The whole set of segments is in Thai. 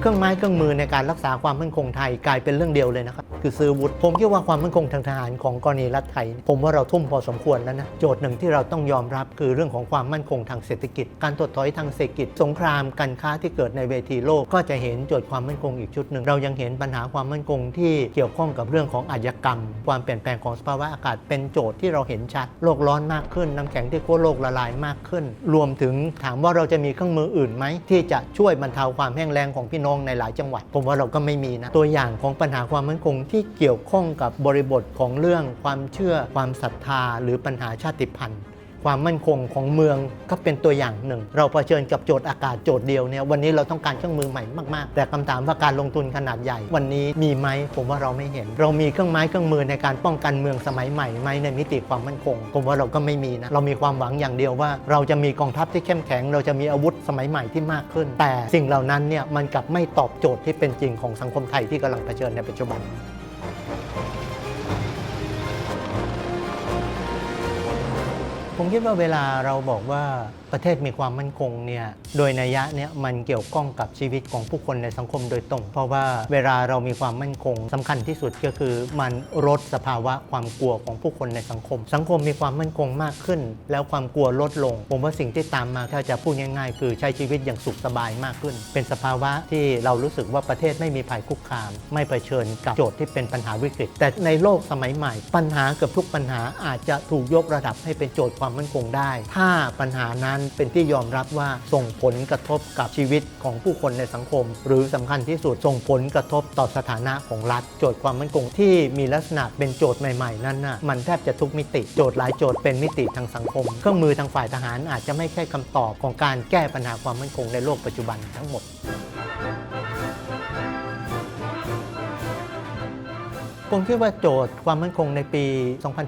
เครื่องไม้เครื่องมือในการรักษาความมั่นคงไทยกลายเป็นเรื่องเดียวเลยนะครับคือซื้อวุธผมคิดว่าความมั่นคงทางทหารของกรณีรัฐไทยผมว่าเราทุ่มพอสมควรแล้วนะโจทย์หนึ่งที่เราต้องยอมรับคือเรื่องของความมั่นคงทางเศรษฐกิจการถดถอยทางเศรษฐกิจสงครามการค้าที่เกิดในเวทีโลกก็จะเห็นโจทย์ความมั่นคงอีกชุดหนึ่งเรายังเห็นปัญหาความมั่นคงที่เกี่ยวข้องกับเรื่องของอาชญากรรมความเปลี่ยนแปลงของสภาวะอากาศเป็นโจทย์ที่เราเห็นชัดโลกร้อนมากขึ้นน้ำแข็งที่ขั้วโลกละลายมากขึ้นรวมถึงถามว่าเราจะมีเครื่องมืออื่นไหมที่จะช่วยบรรเทาความแห้งแล้งของพี่น้องในหลายจังหวัดผมว่าเราก็ไม่มีนะตัวอย่างของปัญหาความมั่นคงที่เกี่ยวข้องกับบริบทของเรื่องความเชื่อความศรัทธาหรือปัญหาชาติพันธุ์ความมั่นคงของเมืองก็เป็นตัวอย่างหนึ่งเราเผชิญกับโจทย์อากาศโจทย์เดียวเนี่ยวันนี้เราต้องการเครื่องมือใหม่มากๆแต่คำถามว่าการลงทุนขนาดใหญ่วันนี้มีไหมผมว่าเราไม่เห็นเรามีเครื่องไม้เครื่องมือในการป้องกันเมืองสมัยใหม่ไหมในมิติความมั่นคงผมว่าเราก็ไม่มีนะเรามีความหวังอย่างเดียวว่าเราจะมีกองทัพที่เข้มแข็งเราจะมีอาวุธสมัยใหม่ที่มากขึ้นแต่สิ่งเหล่านั้นเนี่ยมันกลับไม่ตอบโจทย์ที่เป็นจริงของสังคมไทยที่กำลังเผชิญในปัจจุบันผมคิดว่าเวลาเราบอกว่าประเทศมีความมั่นคงเนี่ยโดยนัยยะเนี่ยมันเกี่ยวข้องกับชีวิตของผู้คนในสังคมโดยตรงเพราะว่าเวลาเรามีความมั่นคงสำคัญที่สุดก็คือมันลดสภาวะความกลัวของผู้คนในสังคมมีความมั่นคงมากขึ้นแล้วความกลัวลดลงผมว่าสิ่งที่ตามมาถ้าจะพูดง่ายๆคือใช้ชีวิตอย่างสุขสบายมากขึ้นเป็นสภาวะที่เรารู้สึกว่าประเทศไม่มีภัยคุกคามไม่เผชิญกับโจทย์ที่เป็นปัญหาวิกฤตแต่ในโลกสมัยใหม่ปัญหาเกือบทุกปัญหาอาจจะถูกยกระดับให้เป็นโจทย์ความมั่นคงได้ถ้าปัญหานั้นเป็นที่ยอมรับว่าส่งผลกระทบกับชีวิตของผู้คนในสังคมหรือสำคัญที่สุดส่งผลกระทบต่อสถานะของรัฐโจทย์ความมั่นคงที่มีลักษณะเป็นโจทย์ใหม่ๆนั้นน่ะมันแทบจะทุกมิติโจทย์หลายโจทย์เป็นมิติทางสังคมเครื่องมือทางฝ่ายทหารอาจจะไม่ใช่คำตอบของการแก้ปัญหาความมั่นคงในโลกปัจจุบันทั้งหมดผมคิดว่าโจทย์ความมั่นคงในปี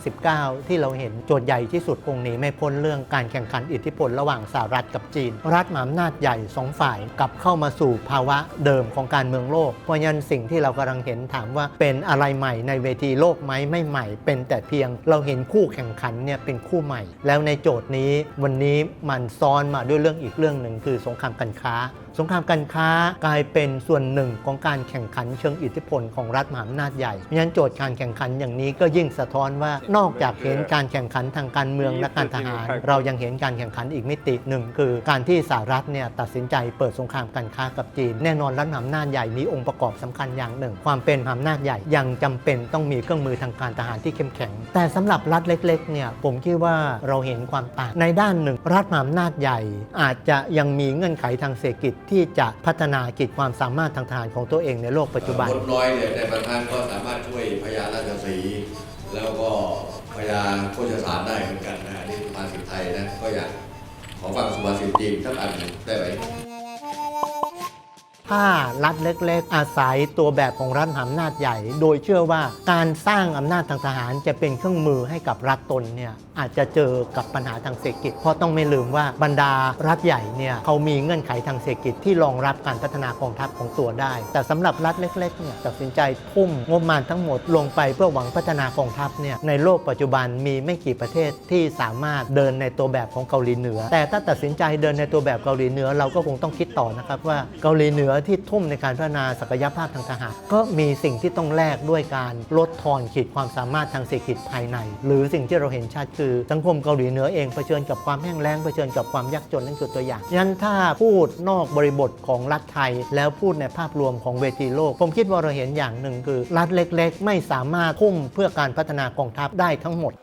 2019 ที่เราเห็นโจทย์ใหญ่ที่สุดคงหนีไม่พ้นเรื่องการแข่งขันอิทธิพลระหว่างสหรัฐกับจีนรัฐมหาอำนาจใหญ่2ฝ่ายกลับเข้ามาสู่ภาวะเดิมของการเมืองโลกเพราะฉะนั้นสิ่งที่เรากำลังเห็นถามว่าเป็นอะไรใหม่ในเวทีโลกไหมไม่ใหม่เป็นแต่เพียงเราเห็นคู่แข่งขันเนี่ยเป็นคู่ใหม่แล้วในโจทย์นี้วันนี้มันซ้อนมาด้วยเรื่องอีกเรื่องหนึ่งคือสงครามการค้าสงครามการค้ากลายเป็นส่วนหนึ่งของการแข่งขันเชิงอิทธิพลของรัฐมหาอำนาจใหญ่เพราะฉะนั้นโจทย์การแข่งขันอย่างนี้ก็ยิ่งสะท้อนว่านอกจากเห็นการแข่งขันทางการเมืองและการทหารเรายังเห็นการแข่งขันอีกมิติหนึ่งคือการที่สหรัฐเนี่ยตัดสินใจเปิดสงครามการค้ากับจีนแน่นอนรัฐมหาอำนาจใหญ่มีองค์ประกอบสำคัญอย่างหนึ่งความเป็นมหาอำนาจใหญ่ยังจำเป็นต้องมีเครื่องมือทางการทหารที่เข้มแข็งแต่สำหรับรัฐเล็กๆเนี่ยผมคิดว่าเราเห็นความต่างในด้านหนึ่งรัฐมหาอำนาจใหญ่อาจจะยังมีเงื่อนไขทางเศรษฐกิจที่จะพัฒนาขีดความสามารถทางทหารของตัวเองในโลกปัจจุบันคนน้อยเนี่ยในประธานก็สามารถช่วยพญาราชสีห์แล้วก็พญาโคชสารได้เหมือนกันนะนี่สุภาษิตไทยนะก็อยากขอฟังสุภาษิตจีนสักอันหนึ่งได้ไหมถ้ารัฐเล็กๆอาศัยตัวแบบของรัฐมหาอำนาจใหญ่โดยเชื่อว่าการสร้างอำนาจทางทหารจะเป็นเครื่องมือให้กับรัฐตนเนี่ยอาจจะเจอกับปัญหาทางเศรษฐกิจเพราะต้องไม่ลืมว่าบรรดารัฐใหญ่เนี่ยเขามีเงื่อนไขทางเศรษฐกิจที่รองรับการพัฒนากองทัพของตัวได้แต่สำหรับรัฐเล็กๆเนี่ยตัดสินใจทุ่มงบประมาณทั้งหมดลงไปเพื่อหวังพัฒนากองทัพเนี่ยในโลกปัจจุบันมีไม่กี่ประเทศที่สามารถเดินในตัวแบบของเกาหลีเหนือแต่ถ้าตัดสินใจเดินในตัวแบบเกาหลีเหนือเราก็คงต้องคิดต่อนะครับว่าเกาหลีเหนือที่ทุ่มในการพัฒนาศักยภาพทางทหารก็มีสิ่งที่ต้องแลกด้วยการลดทอนขีดความสามารถทางเศรษฐกิจภายในหรือสิ่งที่เราเห็นชัดคือสังคมเกาหลีเหนือเองเผชิญกับความแห้งแล้งเผชิญกับความยากจนนั่นคือตัวอย่างฉะนั้นถ้าพูดนอกบริบทของรัฐไทยแล้วพูดในภาพรวมของเวทีโลกผมคิดว่าเราเห็นอย่างหนึ่งคือรัฐเล็กๆไม่สามารถทุ่มเพื่อการพัฒนากองทัพได้ทั้งหมด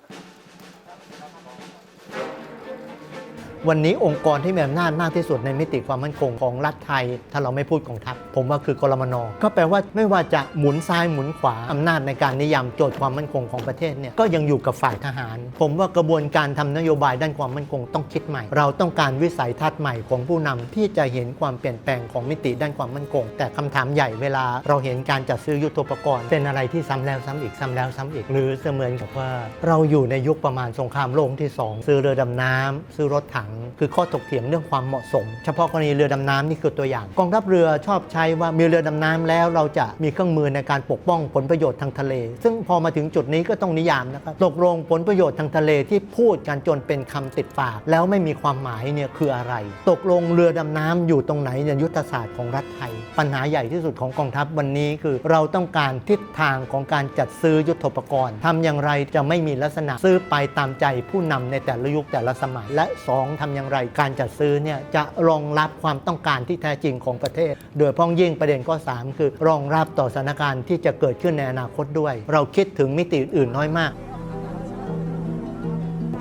วันนี้องค์กรที่มีอำนาจมากที่สุดในมิติความมั่นคงของรัฐไทยถ้าเราไม่พูดกองทัพผมว่าคือกรมน.ก็แปลว่าไม่ว่าจะหมุนซ้ายหมุนขวาอำนาจในการนิยามโจทย์ความมั่นคงของประเทศเนี่ยก็ยังอยู่กับฝ่ายทหารผมว่ากระบวนการทำนโยบายด้านความมั่นคงต้องคิดใหม่เราต้องการวิสัยทัศน์ใหม่ของผู้นำที่จะเห็นความเปลี่ยนแปลงของมิติด้านความมั่นคงแต่คำถามใหญ่เวลาเราเห็นการจัดซื้อยุทโธปกรณ์เป็นอะไรที่ซ้ำแล้วซ้ำอีกซ้ำแล้วซ้ำอีกหรือเสมือนกับว่าเราอยู่ในยุคประมาณสงครามโลกที่2ซื้อเรือดำน้ำซื้อรถถัง คือข้อถกเถียงเรื่องความเหมาะสมเฉพาะกรณีเรือดำน้ำนี่คือตัวอย่างกองทัพเรือชอบใช้ว่ามีเรือดำน้ำแล้วเราจะมีเครื่องมือในการปกป้องผลประโยชน์ทางทะเลซึ่งพอมาถึงจุดนี้ก็ต้องนิยามนะครับตกลงผลประโยชน์ทางทะเลที่พูดกันจนเป็นคำติดปากแล้วไม่มีความหมายเนี่ยคืออะไรตกลงเรือดำน้ำอยู่ตรงไหนในยุทธศาสตร์ของรัฐไทยปัญหาใหญ่ที่สุดของกองทัพวันนี้คือเราต้องการทิศทางของการจัดซื้อยุทโธปกรณ์ทำอย่างไรจะไม่มีลักษณะซื้อไปตามใจผู้นำในแต่ละยุคแต่ละสมัยและ2ทำอย่างไรการจัดซื้อเนี่ยจะรองรับความต้องการที่แท้จริงของประเทศโดยพ้องยิ่งประเด็นข้อ3คือรองรับต่อสถานการณ์ที่จะเกิดขึ้นในอนาคตด้วยเราคิดถึงมิติอื่นน้อยมาก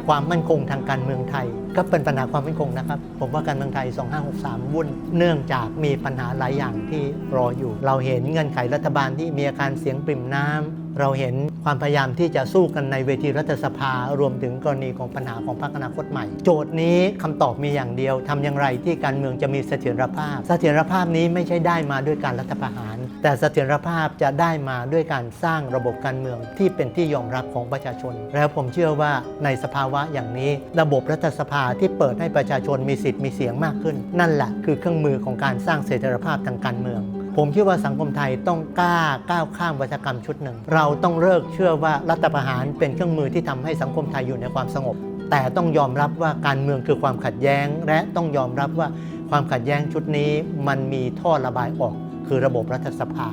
ความมั่นคงทางการเมืองไทยก็เป็นปัญหาความมั่นคงนะครับผมว่าการเมืองไทย2563วุ่นเนื่องจากมีปัญหาหลายอย่างที่รออยู่เราเห็นเงื่อนไขรัฐบาลที่มีอาการเสียงปริ่มน้ำเราเห็นความพยายามที่จะสู้กันในเวทีรัฐสภารวมถึงกรณีของปัญหาของพรรคอนาคตใหม่โจทย์นี้คำตอบมีอย่างเดียวทำอย่างไรที่การเมืองจะมีเสถียรภาพเสถียรภาพนี้ไม่ใช่ได้มาด้วยการรัฐประหารแต่เสถียรภาพจะได้มาด้วยการสร้างระบบการเมืองที่เป็นที่ยอมรับของประชาชนแล้วผมเชื่อว่าในสภาวะอย่างนี้ระบบรัฐสภาที่เปิดให้ประชาชนมีสิทธิ์มีเสียงมากขึ้นนั่นแหละคือเครื่องมือของการสร้างเสถียรภาพทางการเมืองผมเชื่อว่าสังคมไทยต้องก้าวข้ามวัฒกรรมชุดหนึ่งเราต้องเลิกเชื่อว่ารัฐประหารเป็นเครื่องมือที่ทำให้สังคมไทยอยู่ในความสงบแต่ต้องยอมรับว่าการเมืองคือความขัดแย้งและต้องยอมรับว่าความขัดแย้งชุดนี้มันมีท่อระบายออกคือระบบรัฐสภา